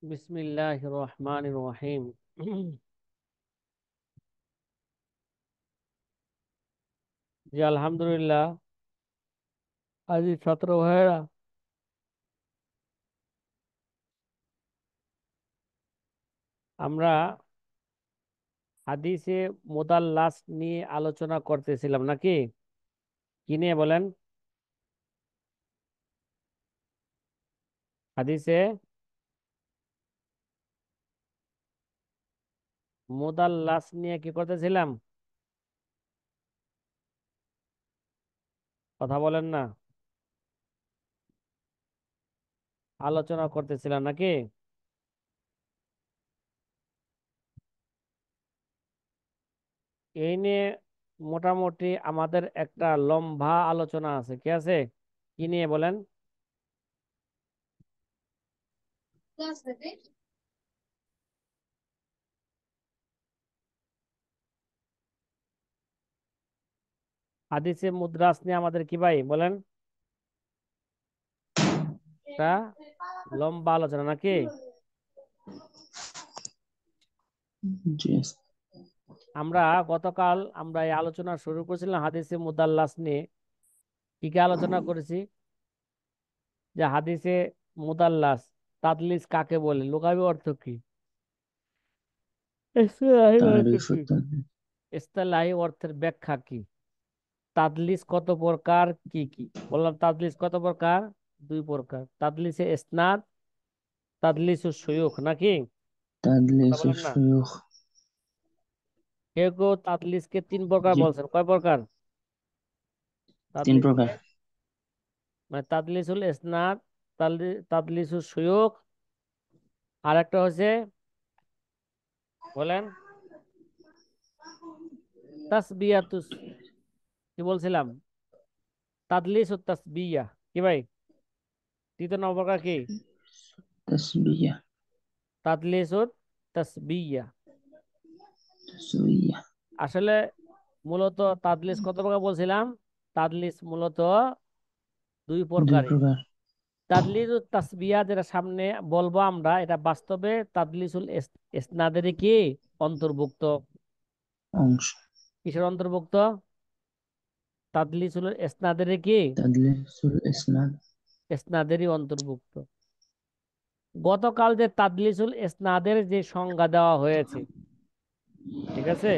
বিসমিল্লাহির রহমানির রহিম। জি আলহামদুলিল্লাহ। আজ ছাত্র ভাইয়েরা, আমরা হাদিসে মুদাল্লাস নিয়ে আলোচনা করতেছিলাম নাকি? কি নিয়ে বলেন? হাদিসে মুদাল্লাস নিয়ে কি করতেছিলাম? কথা বলেন না। আলোচনা করতেছিলাম নাকি? এই নিয়ে মোটামুটি আমাদের একটা লম্বা আলোচনা আছে, কি আছে? কি নিয়ে বলেন? হাদিসে মুদ্রাস নিয়ে আমাদের কি ভাই বলেন? একটা লম্বা আলোচনা নাকি? জি। আমরা গতকাল এই আলোচনা শুরু করেছিলাম হাদিসে মুদাল্লাস নিয়ে। কি কি আলোচনা করেছি? যে হাদিসে মুদাল্লাস, তাদলিস কাকে বলে, লুগাবি অর্থ কি, ইসতিলাহি অর্থ তারিফ কি, ইসতিলাহি অর্থের ব্যাখ্যা কি, তাদলিস কত প্রকার, কি কি। বললাম তাদলিস কত প্রকার? দুই প্রকার, তাদলিসে ইসনাদ, তাদলিসুস শুয়ুখ নাকি? কথা তাদলিস বলেন না। শুয়ুখ। কেউ কেউ তাদলিসকে তিন প্রকার জি, বলছেন। কয় প্রকার? তিন প্রকার। তাদলিসকে মানে তাদলিসুল ইসনাদ, তাদলিসুস শুয়ুখ, আর একটা হচ্ছে, বলেন, তাসবিয়াতুস, কি বলছিলাম? তাদলিস ও তাসবিয়া, কি ভাই? তৃতীয় নম্বর প্রকার কি? তাসবিয়া। তাদলিস ও তাসবিয়া। তাসবিয়া। আসলে মূলত তাদলিস কত প্রকার বলছিলাম? তাদলিস মূলত দুই দুই প্রকারে। প্রকার। তাদলিস ও তাসবিয়া যেটা সামনে বলবো আমরা, এটা বাস্তবে তাদলিসুল ইসনাদেরই কি অন্তর্ভুক্ত। অংশ। কিসের অন্তর্ভুক্ত? তাদলিসুল ইসনাদেরই কি তাদলিসুল ইসনাদ। ইসনাদেরই অন্তর্ভুক্ত। গতকাল যে তাদলিসুল ইসনাদের যে সংজ্ঞা দেওয়া হয়েছে, ঠিক আছে,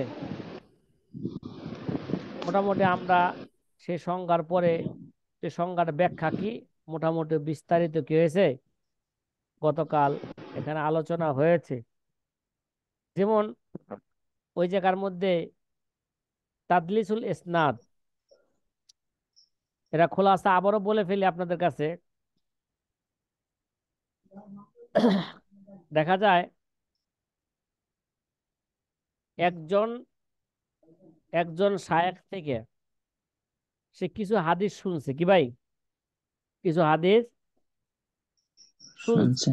মোটামুটি আমরা সেই সংজ্ঞার পরে সে সংজ্ঞার ব্যাখ্যা কি, মোটামুটি বিস্তারিত কি হয়েছে গতকাল এখানে আলোচনা হয়েছে। যেমন ওই জায়গার মধ্যে তাদলিসুল ইসনাদ, এটা খোলাসা আবারও বলে ফেলি আপনাদের কাছে। দেখা যায় একজন একজন শায়েখ থেকে সে কিছু হাদিস শুনছে, কি ভাই, কিছু হাদিস শুনছে, শুনছে।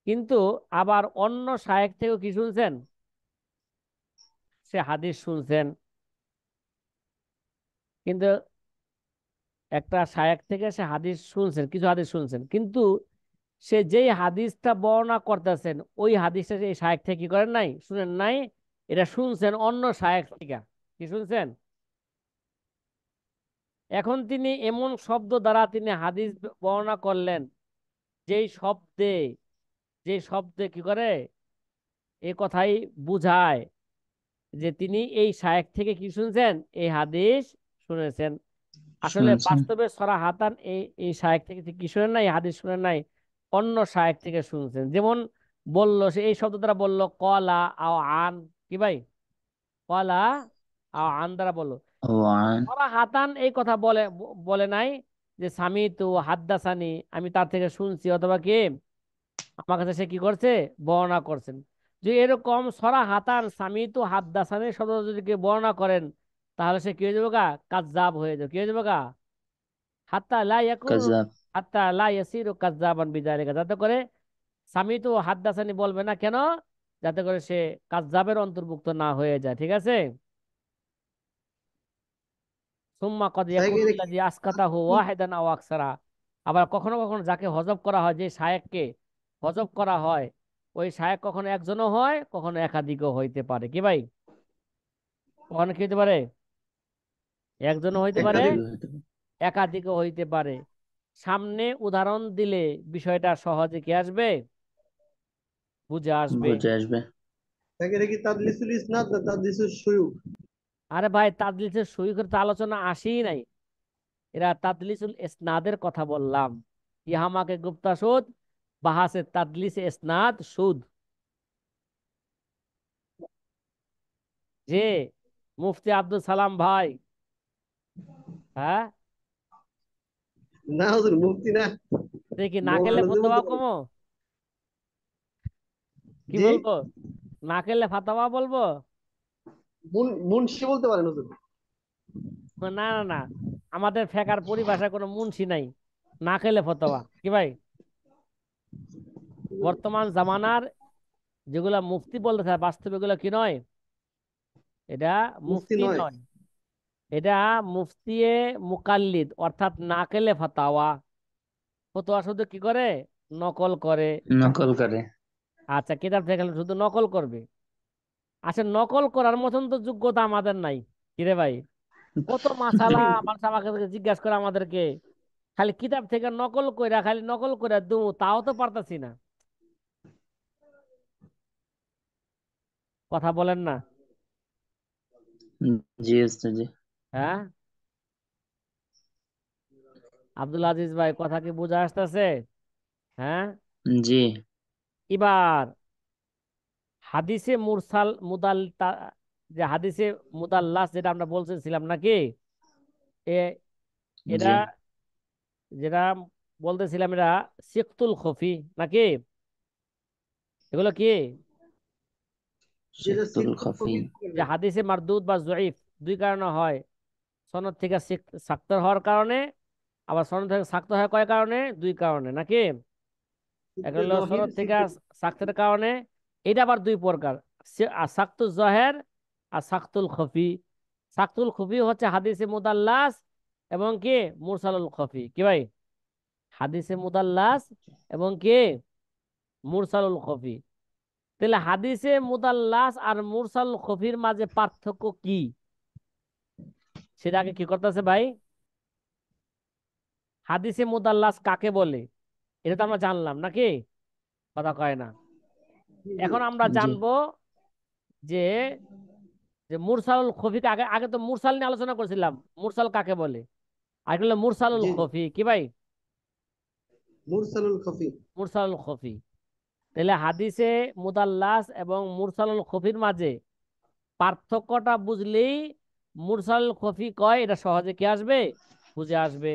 কিন্তু আবার অন্য শায়েখ থেকেও কি শুনছেন, সে হাদিস শুনছেন। কিন্তু একটা শায়েখ থেকে সে হাদিস শুনছেন, কিছু হাদিস শুনছেন, কিন্তু সে যেই হাদিসটা বর্ণনা করতেছেন ওই হাদিসটা এই শায়েখ থেকে কি করেন নাই, শুনেন নাই। এটা শুনছেন অন্য শায়েখ থেকে। কি শুনছেন? এখন তিনি এমন শব্দ দ্বারা তিনি হাদিস বর্ণনা করলেন, যেই শব্দে কি করে এই কথাই বুঝায় যে তিনি এই শায়েখ থেকে কি শুনছেন, এই হাদিস শুনেছেন। আসলে শুনছেন। বাস্তবে সরাহাতান এই এই শায়েখ থেকে কি শুনেন নাই, হাদিস শুনেন নাই, অন্য শায়েখ থেকে শুনছেন। যেমন বললো সে এই শব্দ দ্বারা বললো কলা আও আন, কি ভাই, কলা আও আন দ্বারা বললো। ও আন। সরাহাতান এই কথা বলে নাই যে স্বামী তো হাদ্দাসানি, আমি তার থেকে শুনছি, অথবা কি আমার কাছে সে কি করছে, বর্ণনা করছেন। যে এরকম সরাহাতান স্বামী তো হাদ্দাসানি শব্দ যদি কেউ বর্ণনা করেন, তাহলে সে কি হয়ে যাবে গা, কাজ্জাব হয়ে যাবে। কি হয়ে যাবে গা, হাত্তা লা ইয়াকুন, কাযাব। হাত্তা লা ইয়াসিরু কাজ্জাবান বিযালিকা, যাতে করে স্বামী তো হাদ্দাসানি বলবে না কেন, যাতে করে সে কাজ্জাবের অন্তর্ভুক্ত না হয়ে যায়। ঠিক আছে। সুম্মা কদ ইয়াকুনুল্লাযী আসকাতাহু ওয়াহিদান আও আকসারা, আবার কখনো কখনো যাকে হজব করা হয়, যে শায়েখকে হজব করা হয়, ওই শায়েখ কখনো একজনও হয়, কখনো একাধিকও হইতে পারে। কি ভাই? কখনো কি হইতে পারে? একজনও হইতে পারে, একাধিক হতে পারে। একাধিকও হইতে পারে। সামনে উদাহরণ দিলে বিষয়টা সহজে কি আসবে, বুঝে আসবে। বুঝে আসবে। তাকে এটা কি তাদলিসুল ইসনাদ না তাদলিসুল শুয়ুখ? আরে ভাই, তাদলিসের সহি করে তো আলোচনা আসেই নাই। এরা তাদলিসুল ইসনাদের কথা বললাম। ইহামাকে গুপ্তা সুদ, বাহাসে তাদলিস ইসনাদ সুদ। যে মুফতি আব্দুল সালাম ভাই, হ্যাঁ, না হুজুর, মুফতি না, দেখি না খেলে মৌলানা ফতোয়া বলতে পারেন। কমো, কি জি, বলবো? না খেলে ফাতাওয়া বলবো? মুন্সি বলতে পারেন হুজুর। না না না, আমাদের ফেকার পরিভাষায় কোনো মুন্সি নাই। না খেলে ফতোয়া কি ভাই? বর্তমান জামানার যেগুলা মুফতি বলতে চায়, বাস্তবে এগুলো কি নয়, এটা মুফতি মুফতি নয়। নয়, এটা মুফতিয়ে মুকাল্লিদ, অর্থাৎ নাকেলে ফাতাওয়া। ফতোয়া শুধু কি করে, নকল করে। নকল করে। আচ্ছা, কিতাব থেকে শুধু নকল করবে। আচ্ছা, নকল করার মতন তো যোগ্যতা আমাদের নাই। কিরে ভাই, কত মাসালা মানুষ আমাকে জিজ্ঞাসা করে আমাদেরকে, খালি কিতাব থেকে নকল কইরা, খালি নকল কইরা দুমু, তাও তো পারতাছি না। কথা বলেন না। জি ওস্তাদ জি। হ্যাঁ, আব্দুল আজিজ ভাই, কথা কি বোঝা আসতেছে? হ্যাঁ। জি এবার হাদিসে মুরসাল যে হাদিসে মুদাল্লাস যেটা আমরা বলতেছিলাম নাকি, এ এটা জি। যেটা বলতেছিলাম, এটা সিকতুল খফি নাকি? এগুলো কি, যেটা সিকতুল সিকুল খফি। কবির যে বলে। হাদিসে মারদুদ বা জয়ীফ দুই কারণে হয়। সনদ থেকে সাক্তর হওয়ার কারণে, আবার সনদ থেকে সাক্ত হয় কয় কারণে, দুই কারণে নাকি? একটা সিকুল হলো জহির, সনদ থেকে সিকুল। সাক্তের কারণে। এটা আবার দুই প্রকার, সাক্তুল জহের আর সাক্তুল খফি। সাক্তুল খফি হচ্ছে হাদিসে মুদাল্লাস এবং কি মুরসালুল খফি। কি ভাই? হাদিসে মুদাল্লাস এবং কি মুরসালুল খফি। তাহলে হাদিসে মুদাল্লাস আর মুরসালুল খফির মাঝে পার্থক্য কি, সেটা আগে কি করতেছে ভাই? হাদিসে মুদাল্লাস কাকে বলে, এটা তো আমরা জানলাম নাকি? কথা কয় না। জি জি। এখন আমরা জি জানবো যে যে মুরসালুল খফিকে, আগে আগে তো মুরসাল নিয়ে আলোচনা করছিলাম, মুরসাল কাকে বলে। আর হলো মুরসালুল জি জি। খফি। কি ভাই? মুরসালুল খফি। মুরসালুল খফি। তাহলে হাদিসে মুদাল্লাস এবং মুরসালুল খফির মাঝে পার্থক্যটা বুঝলেই মুরসালুল খফি কয়, এটা সহজে কি আসবে, বুঝে আসবে।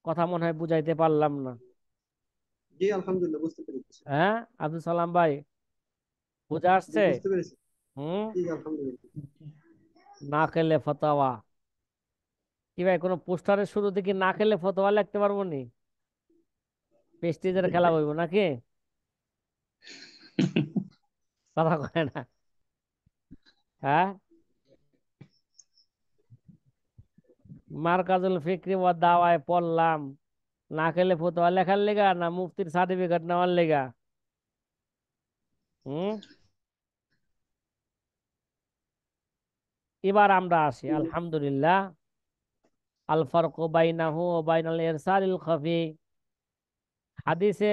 কথা মনে হয় বুঝাইতে পারলাম না। জি আলহামদুলিল্লাহ, বুঝতে পেরেছি। হ্যাঁ আব্দুল সালাম ভাই, বুঝে জি আসছে? বুঝতে পেরেছি। হুম। জি আলহামদুলিল্লাহ। না খেলে ফতোয়া। কি ভাই, কোনো পোস্টারের শুরুতে কি না খেলে ফতোয়া লিখতে পারবো নি? প্রেস্টিজের খেলা হইব নাকি? কথা কয় না। হ্যাঁ, মার্কাজুল ফিক্রি ওয়া দাওয়ায় পড়লাম, না খেলে ফতোয়া লেখার লেগা না মুফতির সার্টিফিকেট নেওয়ার লেগা? হুম। এবার আমরা আসি আলহামদুলিল্লাহ, আল ফারকু বাইনাহু ওয়া বাইনাল ইরসালিল খাফি। হাদিসে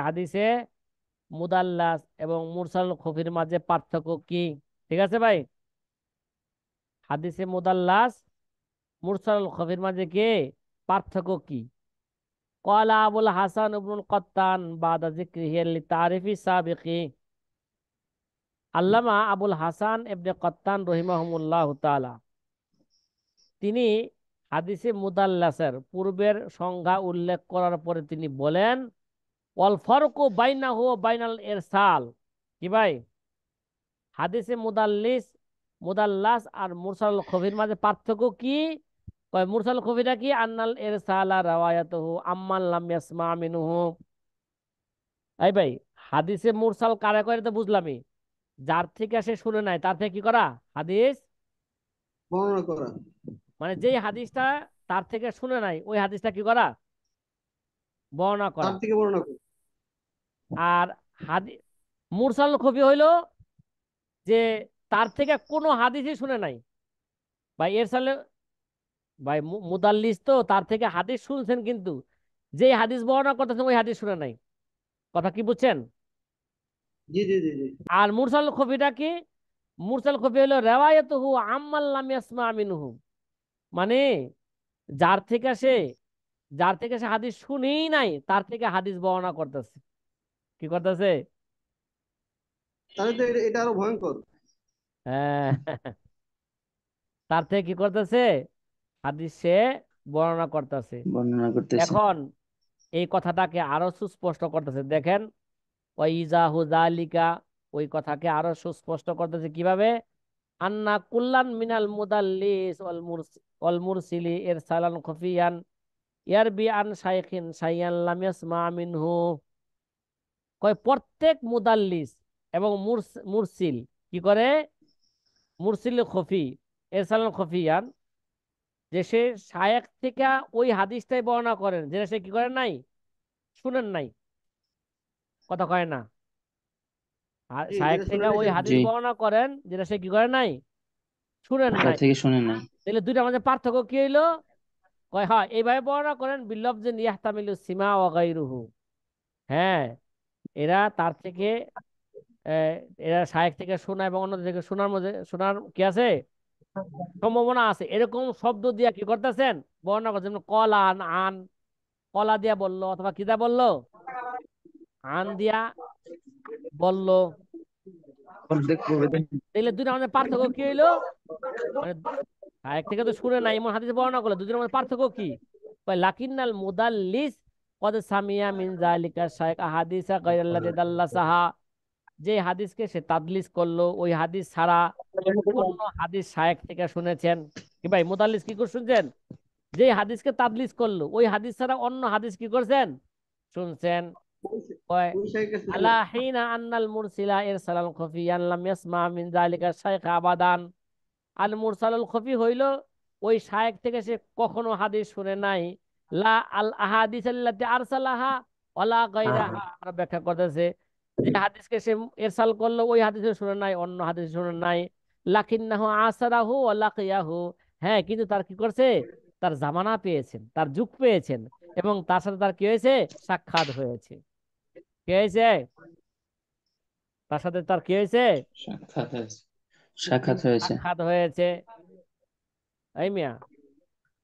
হাদিসে মুদাল্লাস এবং মুরসাল খফির মাঝে পার্থক্য কি? ঠিক আছে ভাই, হাদিসে মুদাল্লাস মুরসাল খফির মাঝে কি পার্থক্য কি? ক্বালা আবুল হাসান ইবনুল কাত্তান বাদা যিকরিহি লিতারিফি সাবিকি। আল্লামা আবুল হাসান ইবনে কাত্তান রহিমাহুমুল্লাহ তাআলা, তিনি হাদিসে মুদাল্লাসের পূর্বের সংজ্ঞা উল্লেখ করার পরে তিনি বলেন, ওয়াল ফারকু বাইনাহু ওয়া বাইনাল ইরসাল। কি ভাই? হাদিসে মুদাল্লাস আর মুরসাল খফির মাঝে পার্থক্য কি? কয় মুরসাল খফিটা কি, আন্নাল ইরসালা রাওয়ায়াতুহু আম্মান লাম ইয়াসমা মিনহু। এই ভাই, হাদিসে মুরসাল কারে করে তো বুঝলামই, যার থেকে সে শুনে নাই তার থেকে কি করা হাদিস বর্ণনা করা। মানে যেই হাদিসটা তার থেকে শুনে নাই ওই হাদিসটা কি করা, বর্ণনা করা। তার থেকে বর্ণনা করো। আর হাদি মুরসাল খফি হইলো যে তার থেকে কোনো হাদিসই শুনে নাই, ভাই এর সালে ভাই মুদাল্লিস তো তার থেকে হাদিস শুনছেন কিন্তু যে হাদিস বর্ণনা করতেছেন ওই হাদিস শুনে নাই। কথা কি বুঝছেন? জি জি জি জি। আর মুরসাল খফিটা কি? মুরসাল খফি হলো রেওয়ায়াতুহু আম্মান লাম ইয়াসমা মিনহু, মানে যার থেকে সে যার থেকে সে হাদিস শুনেই নাই তার থেকে হাদিস বর্ণনা করতেছে। কি করতেছে? তাহলে তো এটা আরো ভয়ঙ্কর। হ্যাঁ, তার থেকে কি করতেছে, হাদিস সে বর্ণনা করতেছে। বর্ণনা করতেছে। এখন এই কথাটাকে আরো সুস্পষ্ট করতেছে, দেখেন ওয়াইজাহু যালিকা, ওই কথাকে আরো সুস্পষ্ট করতেছে কিভাবে, আন্না কুল্লান মিনাল মুদাল্লিস ওয়াল মুরসিলি ইরসালান খুফিয়ান ইয়ারবি আন শাইখিন শাইয়ান লাম ইয়াসমা মিনহু। কয় প্রত্যেক মুদাল্লিস এবং মুরসিল কি করে, মুরসিল খফি ইরসালান খুফিয়ান, যে সে শায়েখ থেকে ওই হাদিসটাই বর্ণনা করেন যেটা সে কি করেন নাই, শুনেন নাই। কথা কয় না। আর জি, শায়েখ যেটা শুনে থেকে নাই ওই সেটা। হাদিস জি, বর্ণনা করেন যেটা সে কি করে নাই, শুনেন তার নাই। থেকে শুনে নাই। তাহলে দুইটার মধ্যে পার্থক্য কি হইলো? কয় হ্যাঁ এইভাবে বর্ণনা করেন বিলফজিন ইয়াহতামিলু সিমা ওয়া গায়রুহু। হ্যাঁ, এরা তার থেকে আহ, এরা শায়েখ থেকে শোনা এবং অন্যদের থেকে শোনার মধ্যে শোনার কি আছে, সম্ভাবনা আছে, এরকম শব্দ দিয়া কি করতেছেন, বর্ণনা করছেন। যেমন কলা আন আন, কলা দিয়া বললো অথবা কি দিয়া বললো, আন দিয়া বললো। অর্ধেক করে দেন। তাহলে দুইটা আমাদের পার্থক্য কি হইলো, মানে শায়েখ থেকে তো শুনে নাই এমন হাদিস বর্ণনা করলো, দুজনের মধ্যে পার্থক্য কি? কয় লাকিন্নাল মুদাল্লিস কদ সামিয়া মিন যালিকা শাইখ আহাদিসা গায়রাল্লাযী দাল্লাসাহা, যে হাদিসকে সে তাদলিস করলো ওই হাদিস ছাড়া অন্য হাদিস শায়েখ থেকে শুনেছেন। কি ভাই মুদাল্লিস কি করে শুনছেন? যে হাদিসকে তাদলিস করলো ওই হাদিস ছাড়া অন্য হাদিস কি করছেন, শুনছেন। ওই কয় ওই শাইখের কাছে আলা শুনে। হিনা আন্নাল মুরসিলা ইরসালাল খুফিয়ান লাম ইয়াসমা মিন যালিকা শাইখ আবাদান। আল মুরসালুল খফি হইল ওই শায়েখ থেকে সে কখনো হাদিস শুনে নাই। লা আল আহাদিস আল্লাতি আরসালাহা ওয়ালা গায়রাহা, আর ব্যাখ্যা করতেছে যে হাদিসকে সে ইরসাল করলো ওই হাদিসে শুনে নাই, অন্য হাদিসে শুনে নাই। লাকিন্নাহু আসারাহু ওয়া লাকিয়াহু, হ্যাঁ কিন্তু তার কি করছে, তার জামানা পেয়েছেন, তার যুগ পেয়েছেন, এবং তার সাথে তার কি হয়েছে, সাক্ষাৎ হয়েছে। কি হয়েছে? তার সাথে তার কি হয়েছে, সাক্ষাৎ হয়েছে। সাক্ষাৎ হয়েছে। সাক্ষাৎ হয়েছে। এই মিয়া,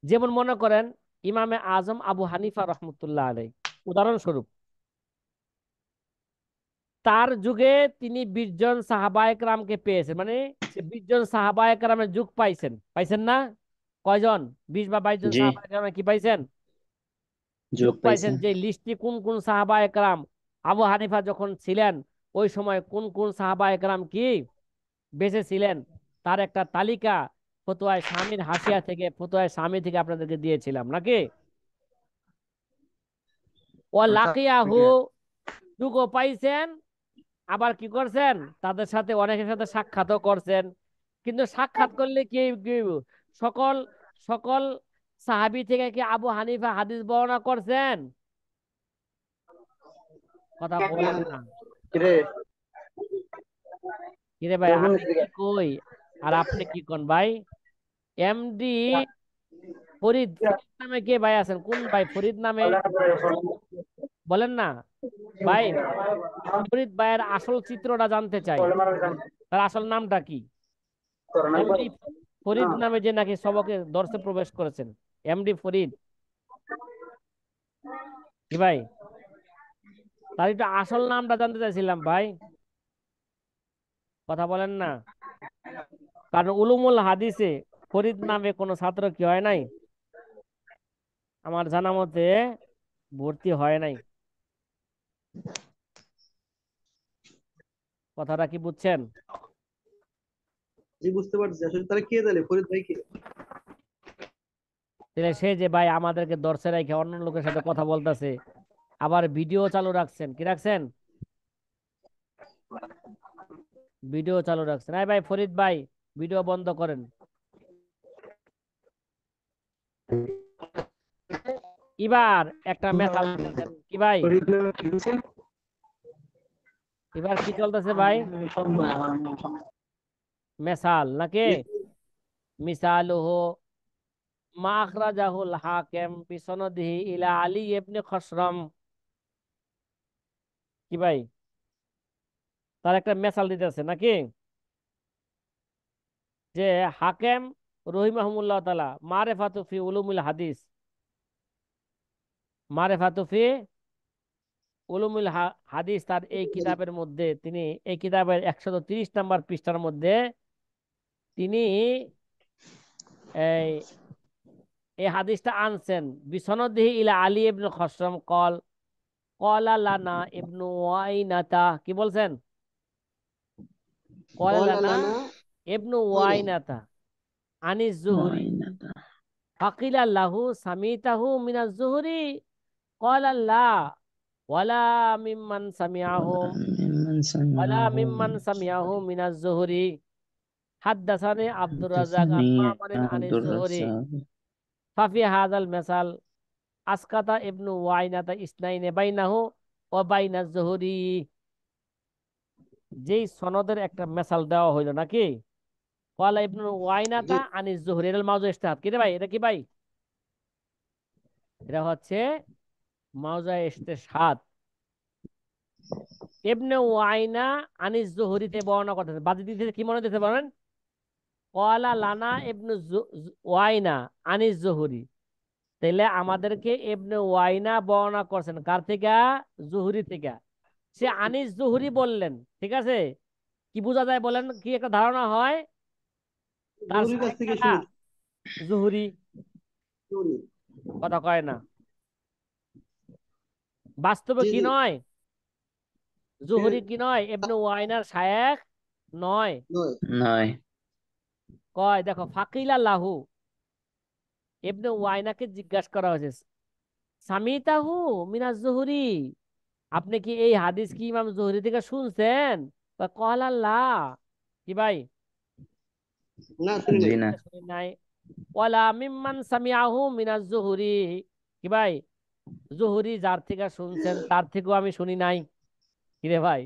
যেমন মনে করেন ইমামে আজম আবু হানিফা রহমতুল্লাহ আলাই, উদাহরণস্বরূপ তার যুগে তিনি 20 জন সাহাবায়ে কেরামকে পেয়েছেন, মানে সে 20 জন সাহাবায়ে কেরামের যুগ পাইছেন, পাইছেন না? কয়জন? 20 বা 22 জন জি, সাহাবায়ে কেরাম কি পাইছেন, যোগ যুগ পাইছে। পাইছেন। যে লিস্টটি কোন কোন সাহাবায়ে কেরাম আবু হানিফা যখন ছিলেন ওই সময় কোন কোন সাহাবায়ে কেরাম কি বেঁচে ছিলেন, তার একটা তালিকা ফতোয়ায়ে শামীর হাসিয়া থেকে, ফতোয়ায়ে শামী থেকে আপনাদেরকে দিয়েছিলাম নাকি? ও লাকিয়াহু, যুগও পাইছেন, আবার কি করছেন, তাদের সাথে অনেকের সাথে সাক্ষাৎও করছেন। কিন্তু সাক্ষাৎ করলে কি কি হইব? সকল সকল সাহাবী থেকে কি আবু হানিফা হাদিস বর্ণনা করছেন? কথা বলেন না। কিরে, কিরে ভাই আমি কি কই আর আপনি কি কোন ভাই? এমডি ফরিদ, ফরিদ নামে কে ভাই আছেন, কোন ভাই ফরিদ নামে, বলেন না ভাই। ফরিদ ভাইয়ের আসল চিত্রটা জানতে চাই, তার আসল নামটা কি? এমডি ফরিদ নামে যে নাকি সবকে দর্শে প্রবেশ করেছেন, এমডি ফরিদ, কি ভাই, তার একটু আসল নামটা জানতে চাইছিলাম ভাই। কথা বলেন না। কারণ উলুমুল হাদিসে ফরিদ নামে কোনো ছাত্র কি হয় নাই, আমার জানা মতে ভর্তি হয় নাই। কথাটা কি বুঝছেন? জি বুঝতে পারছি। আসলে তারা কে জানে ফরিদ ভাই কে? তাহলে সে যে ভাই আমাদেরকে দর্শে রেখে অন্য লোকের সাথে কথা বলতেছে, আবার ভিডিও চালু রাখছেন, কি রাখছেন, ভিডিও চালু রাখছেন। এই ভাই ফরিদ ভাই, ভিডিও বন্ধ করেন। এবার একটা মেসাল দিতেছেন কি ভাই, এবার কি চলতেছে ভাই, মেসাল নাকি, মিসালুহু মা আখরাজাহুল হাকিম বিসনদিহি ইলা আলী ইবনে খসরম। কি ভাই, তার একটা মেসাল দিতেছে নাকি, যে হাকিম রহিমাহুল্লাহ তাআলা মারিফাতু ফি উলুমুল হাদিস, মারিফাতু ফি উলুমুল হাদিস, তার এই কিতাবের মধ্যে তিনি, এই কিতাবের 130 নম্বর পৃষ্ঠার মধ্যে তিনি এই এই হাদিসটা আনছেন, বিসনদিহি ইলা আলী ইবনে খসরম কল কলা লানা ইবনু ওয়াইনাতা, কি বলছেন, কলা قال লানা لنا ইবনু বলো ওয়াইনাতা আনিজ জুহরি মুআইনাতা ফাকিলা লাহু সামিতাহু মিনাজ জুহরি ক্বালা লা ওয়ালা মিম্মান সামিআহু মিম্মান ওয়ালা সামিআহু মিম্মান সামিআহু মিনাজ জুহরি হাদ্দাসানি আব্দুর রাজ্জাক আন হাদাসানি মামারিন আনিজ আব্দুর জুহরি রাজ্জাক ফাফি হাযাল মাসাল আসকাতা ইবনু ওয়াইনাতা ইসনাইনে বাইনাহু ওয়া বাইনাজ জুহরি। যেই সনদের একটা মেসাল দেওয়া হইলো নাকি, ক্বালা ইবনু জি ওয়াইনাতা আনিজ জুহরি, এটা মাউজু ইজতিহাদ কি রে ভাই, এটা কি ভাই, এটা হচ্ছে মাউজা ইজতিহাদ। ইবনে ওয়াইনা আনিস জুহরিতে বর্ণনা করতেছে, বাদ দিতে কি মনে দিতে পারেন, ওয়ালা লানা ইবনু ওয়াইনা আনিস জুহরি, তাইলে আমাদেরকে ইবনে ওয়াইনা বর্ণনা করছেন কার থেকে, জুহরি থেকে, সে আনিস জুহরি বললেন, ঠিক আছে, কি বোঝা যায় বলেন, কি একটা ধারণা হয়, তার জহুরির কাছ থেকে শায়েখটা শুনেছি। জুহরি, জহুরি। কথা কয় না, বাস্তবে জি কি জি। নয়, হ্যাঁ, জুহরি কি নয়, ইবনে ওয়াইনার শায়েখ নয়, নয়। নয় কয় দেখো ফাকিলা লাহু, ইবনে ওয়াইনাকে জিজ্ঞাসা করা হয়েছে, সামিতাহু মিনাজ জুহরি, আপনি কি এই হাদিস কি ইমাম জুহরি থেকে শুনছেন, কল আল্লাহ, কি ভাই, না শুনি জি নাই। না শুনি নাই, ওয়ালা মিম্মান সামিআহু মিনাজ জুহরি, কি ভাই, জুহরি যার থেকে শুনছেন তার থেকেও আমি শুনি নাই, কি রে ভাই,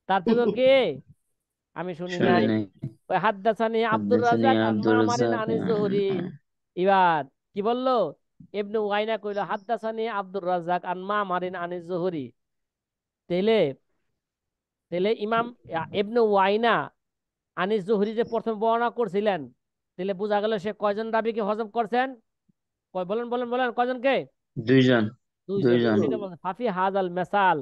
তার থেকেও কে, আমি শুনি শুনি নাই। নাই ওই হাদ্দাসানি আব্দুর হাদাসানি রাজ্জাক আন আব্দুর মামারিন রাজ্জাক আনিজ জুহরি, এবার কি বললো, ইবনে ওয়াইনা কইলো হাদ্দাসানি আব্দুর রাজ্জাক আন মামারিন আনিজ জুহরি, তেলে তেলে ইমাম ইবনে ওয়াইনা আনিস জুহরি যে প্রথম বর্ণনা করছিলেন, তাহলে বোঝা গেল সে কয়জন রাবীকে হজম করছেন, কয় বলেন বলেন বলেন কয়জনকে, দুইজন দুইজন, এই দুইজন জন্য বলেন ফাফি হাজাল মেসাল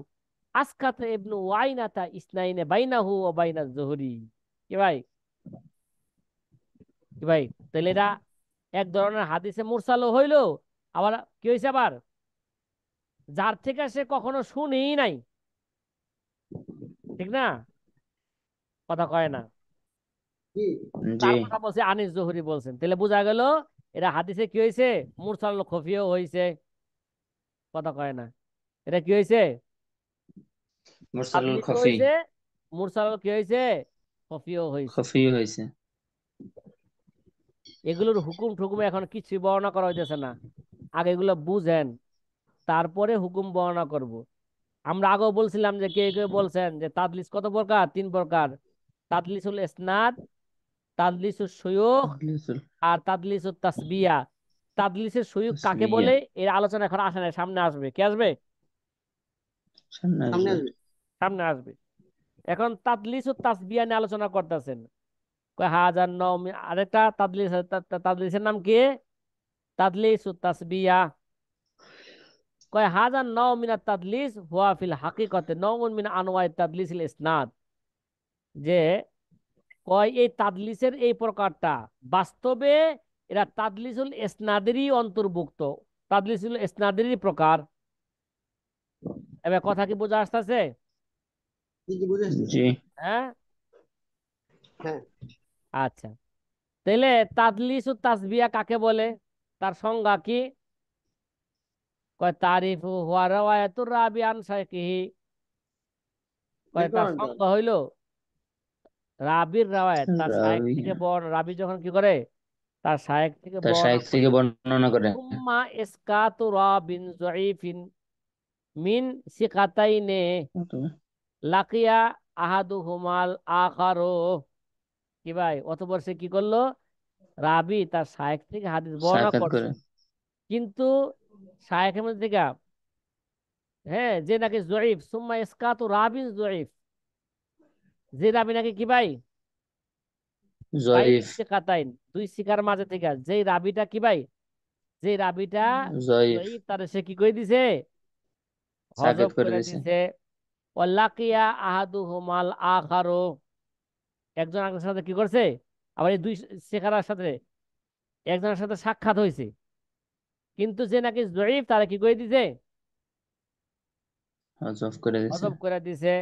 আসকাত ইবনু ওয়াইনাতা ইসনাইনে বাইনাহু ওয়া বাইনাজ জুহরি, কি ভাই, কি ভাই, তাহলে এটা এক ধরনের হাদিসে মুরসালও হইলো, আবার কি হয়েছে, আবার যার থেকে সে কখনো শুনেই নাই, ঠিক না, কথা কয় না, জি জি তার কথা বলছে আনিস জুহরি বলছেন, তাহলে বোঝা গেল এটা হাদিসে কি হয়েছে, মুরসাল খফিও হয়েছে, কথা কয় না, এটা কি হয়েছে, মুরসালুল তাদলিসও খফি হয়েছে, মুরসাল কি হয়েছে, খফিও হয়েছে। খফি হয়েছে এগুলোর হুকুম ঠুকুম এখন কিছু বর্ণনা করা হইতেছে না, আগে এগুলো বুঝেন, তারপরে হুকুম বর্ণনা করব। আমরা আগেও বলছিলাম যে কে কে বলছেন যে তাদলিস কত প্রকার, 3 প্রকার, তাদলিসুল ইসনাদ, তাদলিসুল শুয়ুখ, তাদলিসুল আর তাদলিসুল তাসবিয়া। তাদলিসের শুয়ুখ কাকে তাসবিয়া বলে, এর আলোচনা এখন আসে না, সামনে আসবে, কে আসবে, সামনে সামনে আসবে আসবে। সামনে আসবে। এখন তাদলিসুল তাসবিয়া নিয়ে আলোচনা করতেছেন, কয় হাজার নও, আরেকটা তাদলিস, তাদলিসের নাম কি, তাদলিসুত তাসবিয়া, কয় হাজার নও মিনাত তাদলিস হুয়া ফিল হাকিকতে নওমুন মিন আনওয়াই তাদলিসিল ইসনাদ, যে কয় এই তাদলিসের এই প্রকারটা বাস্তবে এরা তাদলিসুল ইসনাদেরই অন্তর্ভুক্ত, তাদলিসুল ইসনাদেরই প্রকার। এবার কথা কি বোঝা আসতেছে, জি জি বুঝে আসতেছে। জি হ্যাঁ, হ্যাঁ। আচ্ছা, তাহলে তাদলিসুত তাসবিয়া কাকে বলে, তার সংজ্ঞা কি, কয় তারিফু হুয়া রাওয়ায়াতুর রাবি আন শাইখিহি, কয় বের তার করেন তো। সংজ্ঞা হইলো রাবির রাওয়ায়াত, তার শায়েখ রাবি থেকে রাবি যখন কি করে, তার শায়েখ থেকে তার বর্ণনা শাইখ থেকে করেন। বর্ণনা করেন। সুম্মা ইসকাতু রাবিন যঈফিন মিন সিকাতাইনে লাকিয়া আহাদুহুমাল আখারো। কি ভাই, অতঃপর সে কি করলো? রাবি তার শায়েখ থেকে হাদিস বর্ণনা সাক্ষাৎ করে। করছেন, কিন্তু শায়েখের মধ্যে থেকে, হ্যাঁ, যে নাকি জয়ীফ, সুম্মা ইসকাতু রাবিন জয়ীফ, যে রাবি নাকি কি ভাই, বাইন জয়ীফ। সিকাতাইন, দুই সিকার মাঝে থেকে যেই রাবিটা কি ভাই, যেই রাবিটা জয়ীফ জয়ীফ, তার সে কি করে দিছে? হজব সাক্ষাৎ করে করে দিছে। দিছে। ওয়াল্লাকিয়া আহাদুহুমাল আখারো, একজন আরেকজনের সাথে কি করছে? আবার এই দুই সিকারার সাথে একজনের সাথে সাক্ষাৎ হয়েছে, কিন্তু যে নাকি জয়ীফ তারা কি করে দিছে? হজফ করে দিছে। হজব করে দিছে।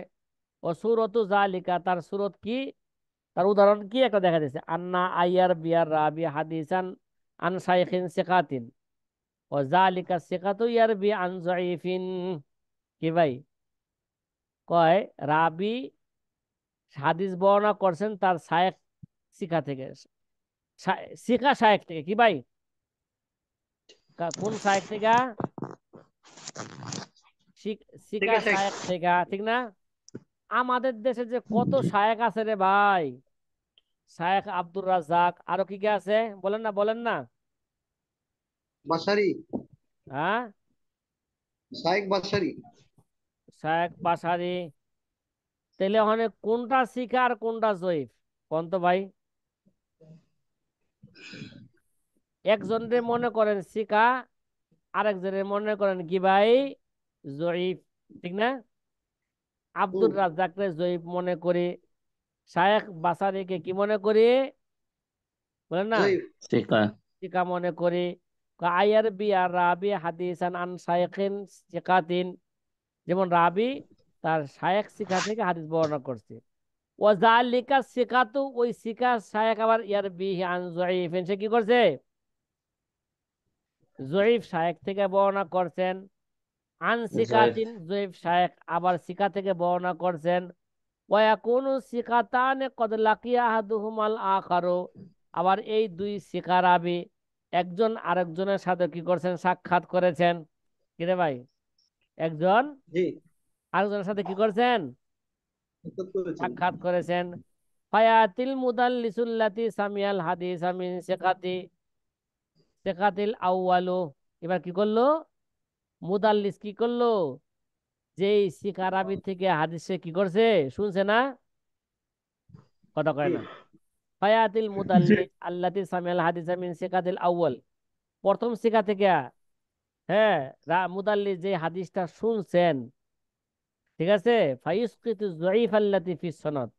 ও সুরতু জালিকা, তার সুরত কি, তার উদাহরণ কি একটা দেখা দিয়েছে, আন্না আইয়ার বিয়ার রাবি হাদিসান আন শাইখিন সিকাতিন ও জালিকা সিকাতু ইয়ারবি আন যায়িফিন। কি ভাই, কয় রাবি হাদিস বর্ণনা করছেন তার শায়েখ শিখা থেকে, শিখা শায়েখ থেকে। কি ভাই, কোন শায়েখ থেকে? ঠিক শিখা আছে। শায়েখ থেকে, ঠিক না? আমাদের দেশে যে কত শায়েখ আছে রে ভাই, শায়েখ আব্দুর রাজ্জাক, আরো কি কি আছে বলেন না, বলেন না। বাসারি, হ্যাঁ, শায়েখ বাসারি। শায়েখ বাসারি। তাহলে ওখানে কোনটা শিখা আর কোনটা জয়ীফ, কোন তো ভাই? একজনের মনে করেন শিখা, আরেকজনের মনে করেন কি ভাই, জয়ীফ, ঠিক না? আব্দুর হুম। রাজ্জাককে জয়ীফ মনে করি, শায়েখ বাসারিকে কি মনে করি, বলেন না, জয়ীফ। সিকা। শিখা মনে করি। আয়ার বি আর রাবি হাদিসান আন শায়েখিন সিকাতিন, যেমন রাবি তার শায়েখ শিখা থেকে হাদিস বর্ণনা করছে। ওয়াজালিকা সিকাতু, ওই শিখা শায়েখ আবার ইয়ার বিহি আন যায়িফিন, সে কি করছে? জয়ীফ শায়েখ থেকে বর্ণনা করছেন। আন জয়ীফ। সিকাতিন, জয়ীফ শায়েখ আবার শিখা থেকে বর্ণনা করছেন। ওয়াকুনু সিকাতানে কদ লাকিয়া আহাদুহুমাল আখারু, আবার এই দুই শিখা রাবি একজন আরেকজনের সাথে কি করছেন? সাক্ষাৎ করেছেন। কি রে ভাই, একজন জি, আরেকজনের সাথে কি করছেন? উত্তর করেছেন। সাক্ষাৎ করেছেন। ফায়াতিল মুদাল্লিসুল্লাতি সামিয়াল হাদিস মিন সিকাতি সিকাতিল আউয়ালু, এবার কি করলো? মুদাল্লিস কি করলো? যেই শিখা রাবি থেকে হাদিসে কি করছে, শুনছে না, কথা কয় জি, না। ফায়াতিল মুদাল্লিস আল্লাতি সামিয়াল হাদিস মিন সিকাতিল আউয়াল, প্রথম শিখা থেকে, হ্যাঁ, মুদাল্লিস যে হাদিসটা শুনছেন, ঠিক আছে, ফায়ুসকিতু যায়িফ আল্লাতি ফি সনদ,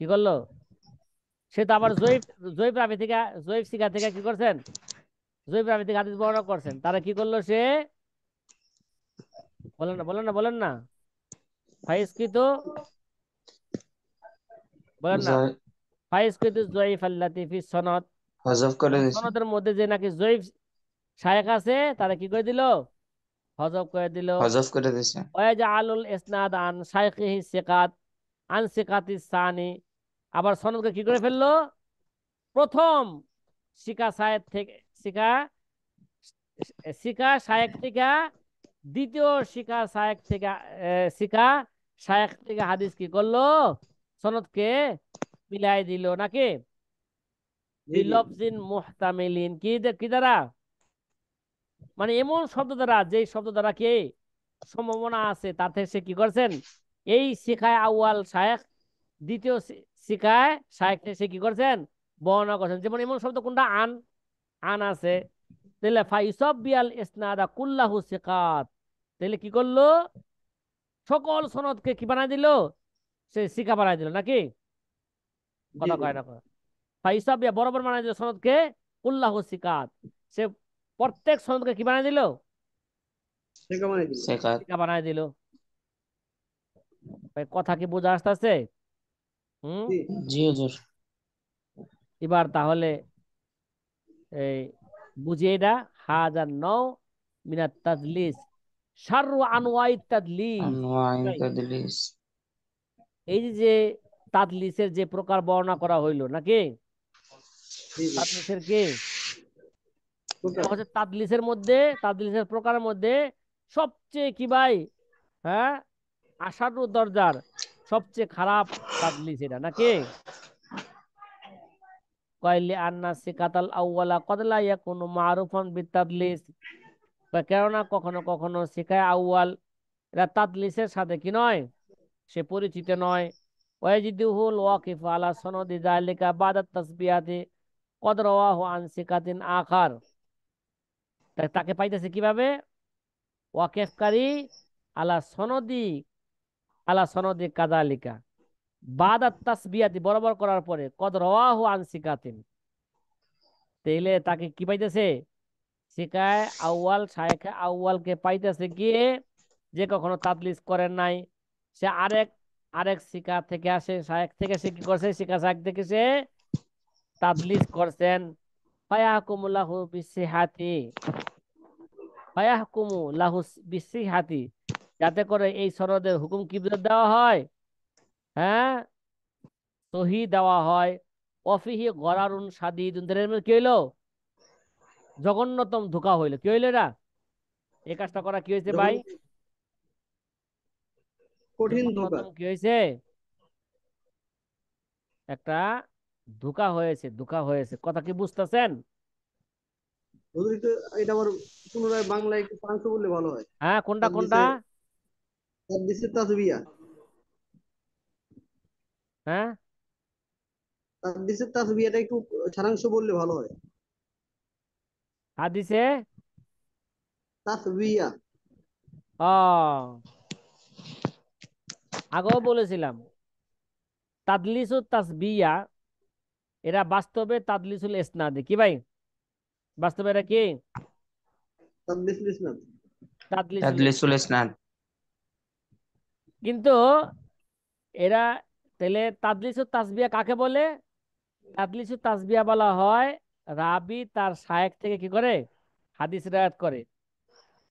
কি করলো? সে তো আবার জয়ীফ, জয়ীফ রাবি থেকে, জয়ীফ শিখা থেকে কি করছেন? জয়ীফ রাবি থেকে হাদিস বর্ণনা করছেন, তারা কি করলো? সে, বলেন না, বলেন না, বলেন না, ফায়ুসকিতু, বলেন না, জয় ফায়ুসকিতু যায়িফ আল্লাতি ফি সনদ, হজফ করে দিছে। সনদের মধ্যে যে নাকি জয়ীফ শায়েখ আছে, তারা কি করে দিল? হযব করে দিল। হজফ করে দিছে। ওয়াজআলুল ইসনাদ আন শাইখিহি সিকাত আন সিকাতিস সানি, আবার সনদকে কি করে ফেললো? প্রথম শিকা শায়েখ থেকে, শিকা, শিকা শায়েখ থেকে দ্বিতীয় শিকা শায়েখ থেকে, শিকা শায়েখ থেকে হাদিস কি করলো? সনদকে মিলাই দিল নাকি? জি, জি, বিলফজিন মুহতামিলিন, কি দ্বারা, মানে এমন শব্দ দ্বারা, যেই শব্দ দ্বারা কি সম্ভাবনা আছে, তাতে সে কি করছেন? এই শিখায় আউয়াল শায়েখ দ্বিতীয় শিখায় শায়েখ সে কি করছেন? বর্ণনা করছেন। যেমন এমন শব্দ কোনটা? আন, আন আছে। তাহলে ফাইসব বিয়াল ইসনাদা কুল্লাহু সিকাত, তাহলে কি করলো? সকল সনদকে কি বানাই দিল? সে শিখা বানাই দিল নাকি? জি, কথা জি। কয় না, ফাইসব বিয়া বরাবর বানাই দিল সনদকে, কুল্লাহু সিকাত, সে প্রত্যেক সনদকে কি বানাই দিল? শেখা বানিয়ে দিল। সেকাত। শিখা বানাই দিল। ভাই, কথা কি বোঝা আসতেছে? হুম। জি, জি হুজুর। এবার তাহলে এই বুঝিয়ে এটা, হাজার নও মিনাত তাদলিস, শাররু আনওয়াই তাদলিস। আনওয়াইন ভাই, তাদলিস। এই যে যে তাদলিসের যে প্রকার বর্ণনা করা হইলো নাকি, জি জি তাদলিসের কি প্রকার। হচ্ছে তাদলিসের মধ্যে, তাদলিসের প্রকারের মধ্যে সবচেয়ে কি ভাই, হ্যাঁ, আশারু দরজার সবচেয়ে খারাপ তাদলিস এটা নাকি? কয়লি আন্না সিকাতাল আউওয়ালা কদ লা ইয়াকুনু মারুফান বিতাদলিস, কেননা কখনো কখনো সিকায় আউয়াল এটা তাদলিসের সাথে কি নয়, সে পরিচিত নয়। ওয়াজিদুহুল ওয়াকিফ আলা সনদি যালিকা বাদা তাসবিয়াতি কদ রাওয়াহু আন সিকাতিন আখার, তাকে পাইতেছে কিভাবে? ওয়াকিফকারী আলা সনদি, আলা সনদি কাযালিকা বাদা তাসবিয়াতি বরাবর করার পরে কদ রাওয়াহু আন সিকাতিন, তাইলে তাকে কি পাইতেছে? শিকায় আউয়াল, শায়েখে আউয়ালকে পাইতেছে গিয়ে যে কখনো তাদলিস করেন নাই, সে আরেক আরেক শিকা থেকে আসে, শায়েখ থেকে সে কি করছে, শিকা শায়েখ থেকে সে তাদলিস করছেন। ফায়াহকুমু লাহু বিসিহাতি, ফায়াহকুমু লাহু বিসিহাতি, যাতে করে এই সনদের হুকুম কি দেওয়া হয়, হ্যাঁ, সহি দেওয়া হয়। অফিহি গরারুন সাদিদুন, এর মধ্যে কি হইলো? জঘন্যতম ধোঁকা হইলো। কি হইলো এটা? এই কাজটা করা কি হয়েছে যখন ভাই? কঠিন ধোঁকা। জঘন্যতম কি হয়েছে? একটা ধোঁকা হয়েছে, ধোঁকা হয়েছে। কথা কি বুঝতেছেন? হুজুর একটু এটা আবার পুনরায় বাংলায় একটু পাংশু বললে ভালো হয়। হ্যাঁ, কোনটা কোনটা? তাদলিসে, তাদলিসে তাসবিয়া, হ্যাঁ, তাদলিসে তাসবিয়াটা একটু সারাংশ বললে ভালো হয়। হাদিসে তাসবিয়া। ও আগেও বলেছিলাম, তাদলিসু তাসবিয়া এরা বাস্তবে তাদলিসুল ইসনাদ কি ভাই? বাস্তবে এরা কি তাদলিসুল ইসনাদ। তাদলিসুল তাদলিসুল ইসনাদ। ইসনাদ। কিন্তু এরা, তাহলে তাদলিসু তাসবিয়া কাকে বলে? তাদলিসু তাসবিয়া বলা হয় রাবি তার শায়েখ থেকে কি করে, হাদিস রায়াত করে।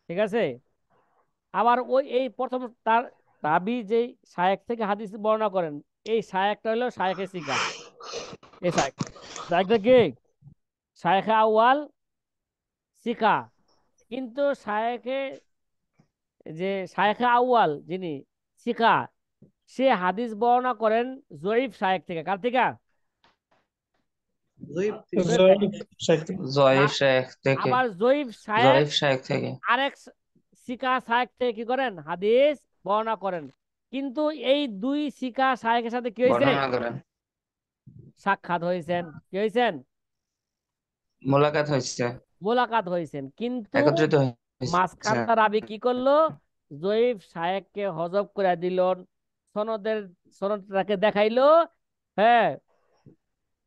ঠিক আছে? আবার ওই এই প্রথম তার রাবি যেই শায়েখ থেকে হাদিস বর্ণনা করেন, এই শায়েখটা হলো শায়েখে সিগা। এই শায়েখ, শায়েখটা কি? শায়েখে আউয়াল সিকা। কিন্তু শায়েখে, যে শায়েখে আউয়াল যিনি সিকা, সে হাদিস বর্ণনা করেন জয়ীফ শায়েখ থেকে। কার থেকে? জয়ীফ থেকে। জয়ীফ শায়েখ। জয়ীফ শেখ। জয়ীফ তা- শায়েখ থেকে। আবার জয়ীফ শায়েখ জয়ীফ শায়েখ থেকে আরেক সিকা শায়েখ থেকে কি করেন, হাদিস বর্ণনা করেন। কিন্তু এই দুই সিকা শায়েখের সাথে কি হয়েছে? বর্ণনা করেন, সাক্ষাৎ হয়েছেন। কি হয়েছেন? মোলাকাত হয়েছে, মোলাকাত হয়েছেন। কিন্তু একত্রিত হয়েছে। মাঝখানকার রাবি কি করলো? জয়ীফ শায়েখকে হজব করে দিল, সনদের সনদটাকে দেখাইলো। হ্যাঁ,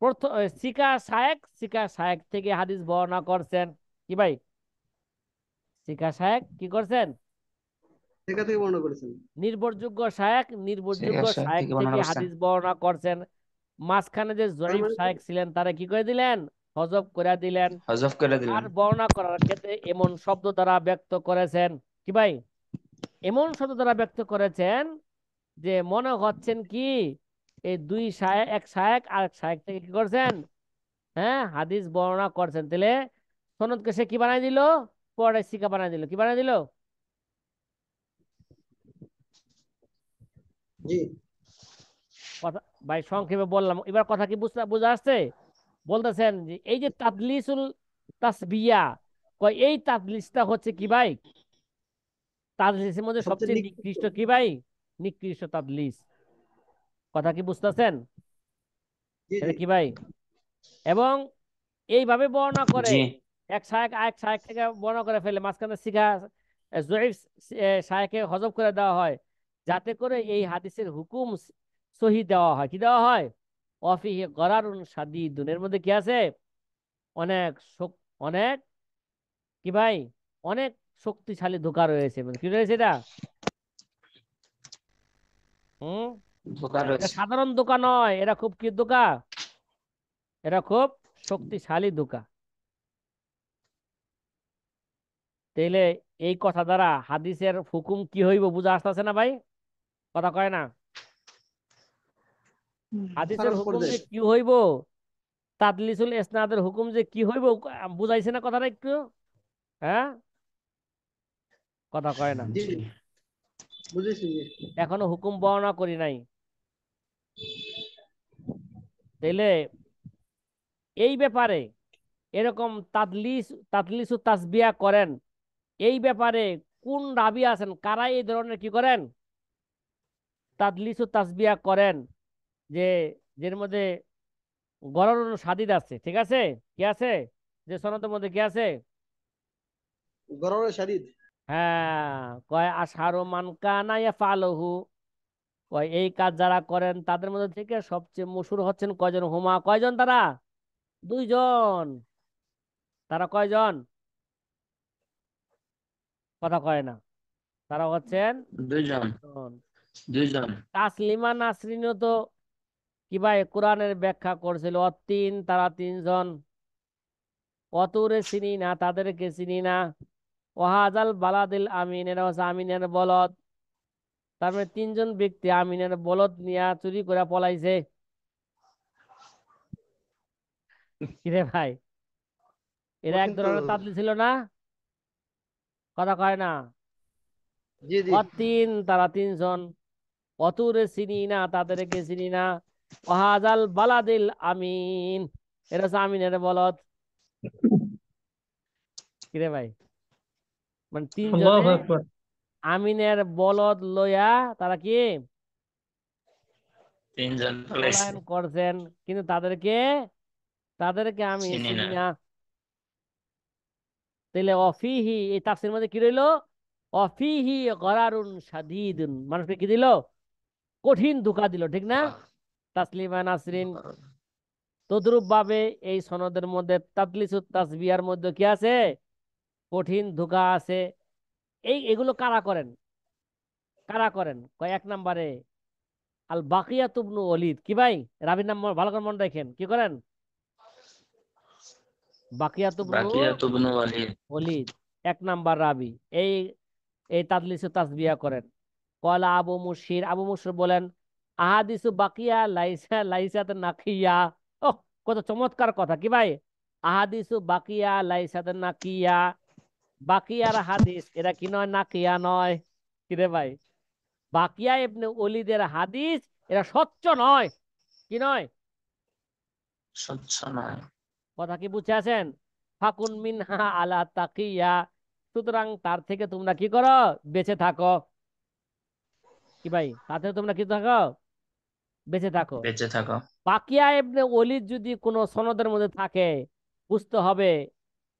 প্রথম সিকা শায়েখ, সিকা শায়েখ থেকে হাদিস বর্ণনা করছেন। কি ভাই? সিকা শায়েখ কি করছেন? সেখান থেকে বর্ণনা করেছেন। নির্ভরযোগ্য শায়েখ, ঠিক নির্ভরযোগ্য আছে, শায়েখ থেকে বর্ণনা থেকে করছেন। হাদিস বর্ণনা করছেন। মাঝখানে যে তার জয়ীফ মানে শায়েখ ছিলেন তারা কি করে দিলেন, হজব করে দিলেন। হজফ করে আর দিলেন। বর্ণনা করার ক্ষেত্রে এমন শব্দ দ্বারা ব্যক্ত করেছেন। কি ভাই? এমন শব্দ দ্বারা ব্যক্ত করেছেন যে মনে হচ্ছেন কি এই দুই শায়েখ, এক শায়েখ আর এক শায়েখ থেকে কি করছেন, হ্যাঁ, হাদিস বর্ণনা করছেন। তাহলে সনদকে সে কি বানাই দিল? পরে শিকা বানাই দিল। কি বানাই দিল? জি। কথা ভাই সংক্ষেপে বললাম, এবার কথা কি বুঝা আসছে? বলতেছেন যে এই যে তাদলিসুল তাসবিয়া, কয় এই তাদলিসটা হচ্ছে কি ভাই, তাদলিসের মধ্যে সবচেয়ে সবচেয়ে নিকৃষ্ট। নিকৃষ্ট। কি ভাই? নিকৃষ্ট তাদলিস। কথা কি বুঝতেছেন? জি সেটা জি কি ভাই? এবং এইভাবে বর্ণনা করে, জি। এক শায়েখ আরেক শায়েখ থেকে বর্ণনা করে ফেলে, মাঝখানে শিখা জয়ীফ শায়েখে হজব করে দেওয়া হয়, যাতে করে এই হাদিসের হুকুম সহি দেওয়া হয়। কি দেওয়া হয়? অফিহি গরারুন সাদিদুন, এর মধ্যে কি আছে? অনেক অনেক কি ভাই, অনেক শক্তিশালী ধোঁকা রয়েছে। মানে কি রয়েছে এটা? হুম, ধোঁকা এটা রয়েছে। সাধারণ ধোঁকা নয়, এটা খুব কি ধোঁকা, এটা খুব শক্তিশালী ধোঁকা। তাইলে এই কথা দ্বারা হাদিসের হুকুম কি হইব বুঝা আসতেছে না ভাই? কথা কয় না? হাদিসের খারাপ হুকুম যে পর্যায়ে। কি হইব, তাদলিসুল ইসনাদের হুকুম যে কি হইব, বুঝাইছে না কথাটা একটু? হ্যাঁ, কথা কয় না। জি জি, বুঝেছি জি। এখনো হুকুম বর্ণনা করি নাই। তাইলে এই ব্যাপারে এরকম তাদলিসু তাসবিয়া করেন, এই ব্যাপারে কোন রাবি আছেন কারা এই ধরনের কি করেন, তাদলিসু তাসবিয়া করেন, যে যের মধ্যে গরর সাদিদ আছে, ঠিক আছে? কি আছে? যে সনদের মধ্যে কি আছে? গররের শাদীদ। হ্যাঁ, কয় আশহারু মান কানা ইয়াফআলুহু, কয় এই কাজ যারা করেন তাদের মধ্যে থেকে সবচেয়ে মশহুর হচ্ছেন কয়জন? হুমা, কয়জন তারা? দুইজন। তারা কয়জন? কথা কয় না। তারা হচ্ছেন দুইজন। দুইজন। দুইজন। তাসলিমা নাসরিনও তো কি ভাই কোরআনের ব্যাখ্যা করছিল, তারা তিনজন। অতুরে চিনি না, তাদেরকে চিনি না। ওয়াহাজাল বালাদিল আমিন, এরা হচ্ছে আমিনের বলদ। তারপরে তিনজন ব্যক্তি আমিনের বলদ নিয়ে চুরি করে পলাইছে। কিরে ভাই, এরা এক কঠিন তো। ধরনের তাদলি ছিল না? কথা কয় না। জি জি। তারা তিনজন। অতুরে চিনি না, তাদেরকে চিনি না। ওয়াহাজাল বালাদিল আমিন, এরা হচ্ছে আমিনের বলদ। কিরে ভাই, মানে তিনজনে আল্লাহু আকবার। আমিনের বলদ লইয়া তারা কি তিনজন পালাইছে। পলায়ন করছেন, কিন্তু তাদেরকে তাদেরকে আমি চিনি চিনি না। না। তাইলে অফিহি, এই তাফসীরের মধ্যে কি রইলো? অফিহি গরারুন শাদীদুন, মানুষকে কি দিল? কঠিন ধোঁকা দিল, ঠিক না? তাসলিমা নাসরিন। তদ্রূপ ভাবে এই সনদের মধ্যে তাদলিসুত তাসবিয়ার মধ্যে কি আছে? কঠিন ধোঁকা আছে। এগুলো কারা করেন? কারা করেন? কয় এক নম্বরে আল বাকিয়াত ইবনু ওলীদ। কি ভাই, রাবির নাম ভালো করে মনে রাখেন, কি করেন? বাকিয়াত ইবনু বাকিয়াত ইবনু ওয়ালিদ। ওলীদ এক নাম্বার রাবি। এই এই তাদলিসু তাসবিয়া করেন। কলা আবু মুশির, আবু মুশির বলেন আহাদিসু বাকিয়া লাইসা লাইসাত নাকিয়া। ওহ, কত চমৎকার কথা! কি ভাই, আহাদিসু বাকিয়া লাইসাত নাকিয়া, বাকিয়ার হাদিস এরা কি নয়? নাকিয়া নয়। কিরে ভাই, বাকিয়া ইবনে ওলীদের হাদিস এরা স্বচ্ছ নয়। কি নয়? স্বচ্ছ নয়। কথা কি বুঝে আছেন? ফাকুন মিনহা আলা তাকিয়া, সুতরাং তার থেকে তোমরা কি করো? বেঁচে থাকো। কি ভাই, তার থেকে তোমরা কি থাকো? বেঁচে থাকো। বেঁচে থাকো। বাকিয়া ইবনে ওলীদ যদি কোনো সনদের মধ্যে থাকে, বুঝতে হবে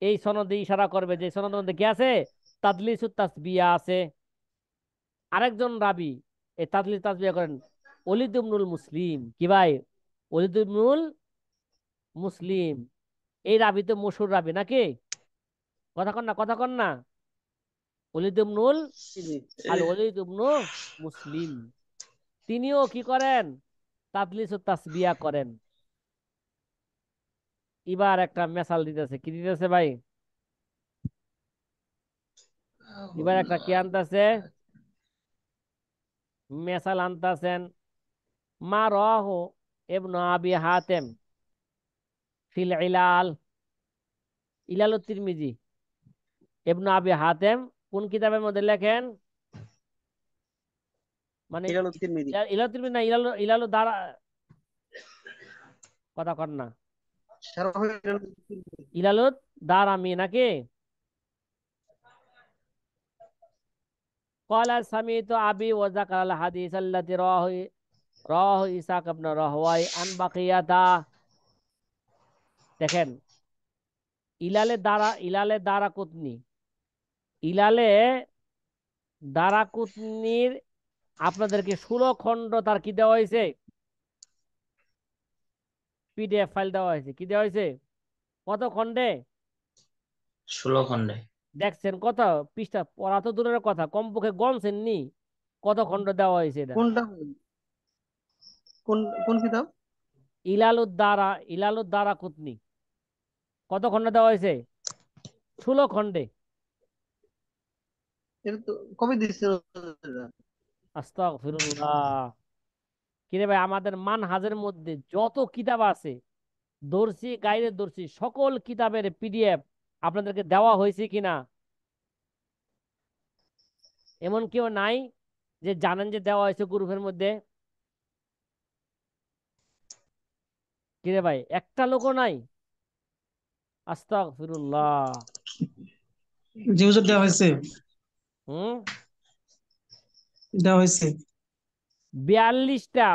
এই সনদে ইশারা করবে যে সনদের মধ্যে কি আছে? তাদলিসুত তাসবিয়া আছে। আরেকজন রাবি এই তাদলিস তাসবিয়া করেন, ওলীদ ইবনুল মুসলিম। কি ভাই, ওলীদ ইবনুল মুসলিম। এই রাবি তো মশহুর রাবি নাকি? কথা কন না, কথা কন না। ওলীদ ইবনুল জি জি। আল ওলীদ ইবনু মুসলিম, তিনিও কি করেন? তাদলিস ও তাসবিয়া করেন। এবার একটা মেসাল দিতেছে, কি দিতেছে ভাই? এবার একটা কি আনতেছে? মেসাল আনতেছেন। মা রাহু ইবনু আবি হাতেম ফিল ইলাল, ইলালুত তিরমিজি। ইবনু আবি হাতেম কোন কিতাবের মধ্যে লেখেন? মানে হিলাল তিরমিজি। ইলালুত তিরমিজি না, ইলালু দ্বারা, কথা কন না। শারহ হিলাল তিরমিজি। ইলালুত দারামি নাকি? قال سمعت أبي وذكر الحديث الذي رواه إسحاق بن راهويه عن بقية। দেখেন, ইলালে দারাকুতনি, ইলালে দারাকুতনির আপনাদেরকে 16 খণ্ড তার কি দেওয়া হয়েছে? পিডিএফ ফাইল দেওয়া হয়েছে। কি দেওয়া হয়েছে? কত খণ্ডে? 16 খণ্ডে। দেখছেন কত পৃষ্ঠা? পড়া তো দূরের কথা, কমপক্ষে গণছেন নি কত খণ্ড দেওয়া হয়েছে এটা? কোনটা? কোন কোন কিতাব? ইলালুদ দারাকুতনি কত খণ্ড দেওয়া হয়েছে? 16 খণ্ডে। এটা তো কবে দিচ্ছে? আস্তাগফিরুল্লাহ। কিরে ভাই, আমাদের মানহাজের মধ্যে যত কিতাব আছে দর্শি গাইরে দর্শি সকল কিতাবের পিডিএফ আপনাদেরকে দেওয়া হয়েছে কিনা? এমন কেউ নাই যে জানেন যে দেওয়া হয়েছে গ্রুপের মধ্যে? কিরে ভাই, একটা লোকও নাই? আস্তাগফিরুল্লাহ। জি হুজুর, দেওয়া হয়েছে। হুম। দেওয়া হয়েছে। 42টা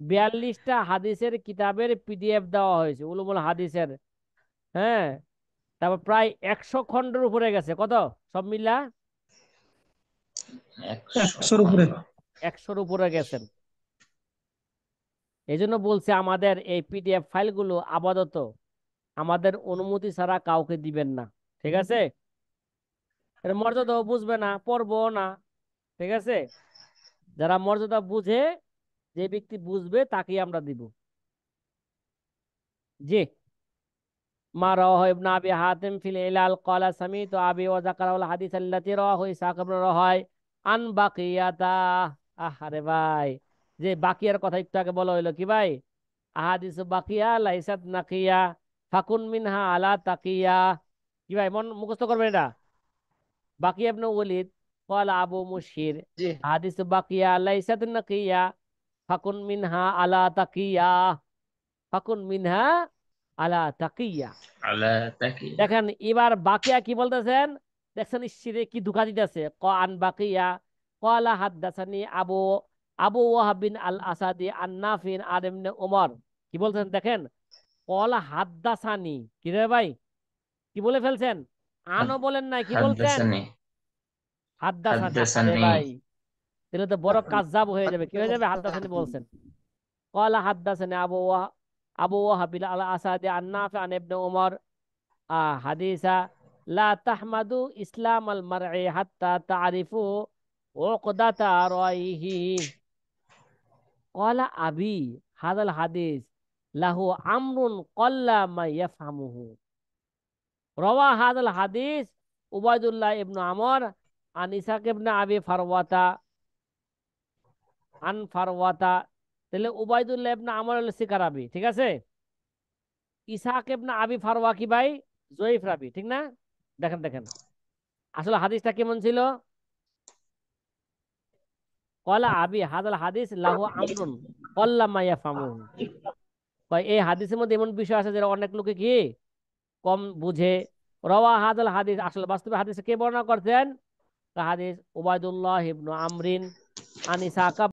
42টা হাদিসের কিতাবের পিডিএফ দেওয়া হয়েছে উলুমুল হাদিসের। হ্যাঁ। তারপর প্রায় 100 খণ্ডের উপরে গেছে। কত সব মিলা? 100-র উপরে। 100-র উপরে গেছেন। এই জন্য বলছে আমাদের এই পিডিএফ ফাইলগুলো আপাতত আমাদের অনুমতি ছাড়া কাউকে দিবেন না। ঠিক আছে? এর মর্যাদাও বুঝবে না, পড়বো না। ঠিক আছে? যারা মর্যাদা বুঝে, যে ব্যক্তি বুঝবে তাকেই আমরা দিব। জি। মা রাওয়াহু ইবনে আবি হাতিম ফিল ইলাল ক্বালা সামিতু আবি ওয়া যাকারাল হাদিস আল্লাতী রাওয়াহু ইসহাক ইবনে রাহয় আন বাকিয়াতা। আরে ভাই, যে বাকিয়ার কথা একটু আগে বলা হইলো কি ভাই? আহাদিস বাকিয়া লাইসাত নাকিয়া ফাকুন মিনহা আলা তাকিয়া। কি ভাই, মন মুখস্থ করবেন এটা? বাকিয়া ইবনে ওয়ালিদ ক্বালা আবু মুশির জি। আহাদিস বাকিয়া লাইসাত নাকিয়া ফাকুন মিনহা আলা তাকিয়া। ফাকুন মিনহা আলা তাকিয়া। আলা তাকি। দেখেন এবার বাকিয়া কি বলতেছেন? দেখছেন ইসিরে কি ধোঁকা দিতেছে। ক আন বাকিয়া ক্বালা হাদ্দাসানি আবু আবু ওয়াহাব বিন আল আসাদি আন নাফিন আন ইবনে উমর। কি বলছেন দেখেন? ক্বালা হাদ্দাসানি। কি রে ভাই, কি বলে ফেলছেন? আনও বলেন নাই, কি বলছেন? হাদ্দাসানি। হাদ্দাসানি। আরে হাদ্দাসানি। ভাই, তাহলে তো বড় কাজ্জাব হয়ে যাবে। কি হয়ে যাবে? হাদ্দাসানি বলছেন। ক্বালা হাদ্দাসানি আবু ওয়াহাব বিন আল আসাদি আন নাফি আন ইবনে উমর হাদিসা লা তাহমাদু ইসলাম আল মার'i হাত্তা তারিফু উকদাতা রাইহি। ক্বালা আবি হাদাল হাদিস লাহু আমরুন ক্বাল্লা মা ইয়াফহামুহু। রাওয়া হাদাল হাদিস উবাইদুল্লাহ ইবনে আমর আন ইসহাক ইবনে আবি ফারওয়াতা আন ফারওয়াতা। তাহলে উবাইদুল্লাহ ইবনে আমর হলো সিকা রাবি। ঠিক আছে? ইসহাক ইবনে আবি ফারওয়া কি ভাই? জয়ীফ রাবি। ঠিক না? দেখেন দেখেন আসলে হাদিসটা কেমন ছিল। কলা আবি হাদাল হাদিস লাহু আমরুন কল্লামা ইয়াফহামুহু। কয় এই হাদিসের মধ্যে এমন বিষয় আছে যেটা অনেক লোকে কি কম বুঝে। রাওয়া হাদাল হাদিস, আসলে বাস্তবে হাদিসে কে বর্ণনা করছেন? হাদিস উবাইদুল্লাহ ইবনু আমরিন আন ইসহাক